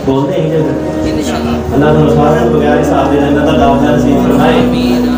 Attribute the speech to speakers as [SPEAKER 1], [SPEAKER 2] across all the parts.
[SPEAKER 1] بولتے ہیں اللہ تعالیٰ کو بغیر حساب دے جنت کا دعوت نصیب فرمائے۔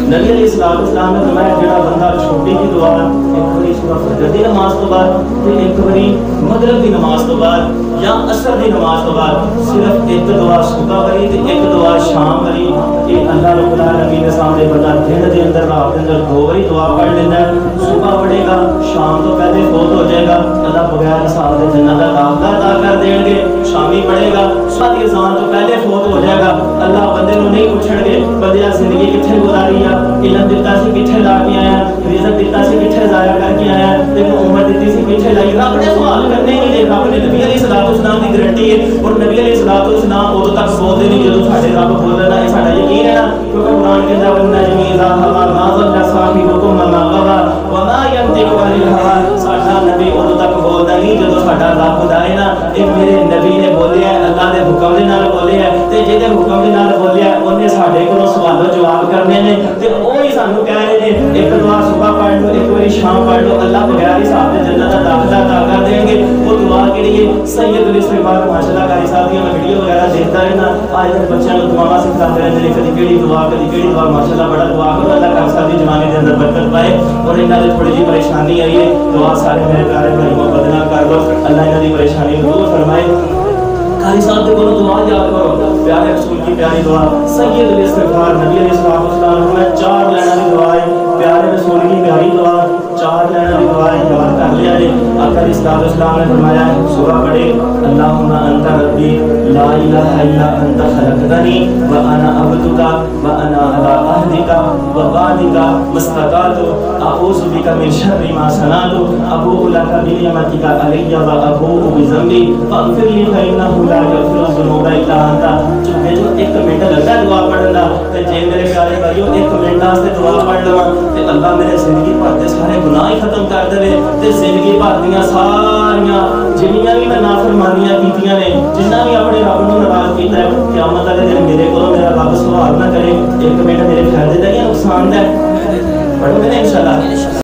[SPEAKER 1] نبی علیہ السلام نے فرمایا جڑا بندہ چھوٹی کی دعا ایک باری صبح فجر دی نماز تو بعد تے ایک باری مغرب دی نماز تو بعد یا عصر دی نماز تو بعد صرف ایک دعا صبح کری تے ایک دعا شام کری کہ اللہ رب العالمین کے سامنے بندہ دن دے اندر رات دے اندر دو باری دعا پڑھ لینا ہے، صبح پڑھے گا شام تو پہلے فوت ہو جائے گا، اللہ بغیر حساب دے جنت کا داخلہ عطا کر دیں گے۔ شامی پڑھے گا صبح کی اذان تو پہلے فوت ہو جائے گا، اللہ بندے نو نہیں پوچھن گے بندیا زندگی کتنے گزاری ہے، علم دیتا سی کتنے لا کے آیا، رزق دیتا سی کتنے ضائع کر کے آیا، تینوں عمر دیتی سی کتنے لائی، رب نے سوال کرنے ہی نہیں، رب نے نبی علیہ السلام کی گارنٹی ہے، اور نبی علیہ السلام ادو تک بولتے نہیں جدو ساڈے رب بولنا، یہ ساڈا یقین ہے نا، کیونکہ قرآن کے اندر والنجم اذا ہوا ما ضل صاحبکم وما غوی وما ينطق عن الهوى، ساڈا نبی ادو تک بولتا نہیں جدو ساڈا رب دائے نا، یہ میرے نبی نے بولے ہے، اللہ دے حکم دے نال بولے ہے، تے جے دے حکم دے نال بولے ہے انہیں ساڈے کولوں سوال و جواب کرنے نے، تے وہی سانوں کہہ رہے نے ایک دعا صبح پڑھ لو ایک بار شام پڑھ لو، اللہ بغیر حساب دے جنت کا داخلہ عطا کر دیں گے۔ وہ دعا کیڑی ہے سید الاستغفار، ماشاءاللہ قاری صاحب دی میں ویڈیو وغیرہ دیکھتا ہے نا، آج تک بچوں کو دعاواں سکھاتے رہتے ہیں، کدی کیڑی دعا کدی کیڑی دعا، ماشاءاللہ بڑا دعا کرو اللہ قاری صاحب دی جوانی دے اندر برکت پائے، اور انہاں دی تھوڑی جی پریشانی آئی ہے، دعا سارے میرے پیارے بھائی محبت نہ کر لو، اللہ انہاں دی پریشانی دور فرمائے۔ قاری صاحب دے کولوں دعا یاد کرو، پیارے رسول کی پیاری دعا سید الاستغفار، نبی علیہ السلام میں 4 لائناں دی دعا ہے، پیارے رسول کی پیاری دعا 4 لائناں دی دعا ہے، یاد کر لیا ہے۔ آقا علیہ السلام نے فرمایا ہے صبح پڑھے اللہم انت ربی لا الہ الا انت خلقتنی وانا عبدک وانا علی عہدک ووعدک ما استطعت اعوذ بک من شر ما صنعت ابوء لک بنعمتک علی وابوء بذنبی فاغفر لی فانہ لا یغفر الذنوب الا انت۔ چونکہ جو 1 منٹ لگتا ہے دعا پڑھن دا، تے جے میرے پیارے بھائیو 1 منٹ واسطے دعا پڑھ لواں تے اللہ میرے زندگی بھر دے سارے گناہ ہی ختم کر دے، تے زندگی بھر دیاں ساریاں جنیاں بھی میں نافرمانیاں کیتیاں نے، جنہ بھی اپنے رب نو ناراض کیتا ہے، قیامت والے دن میرے کولوں میرا رب سوال نہ کرے 1 منٹ میرے فائدے دا یا نقصان دا ہے؟ پڑھو گے نا انشاءاللہ۔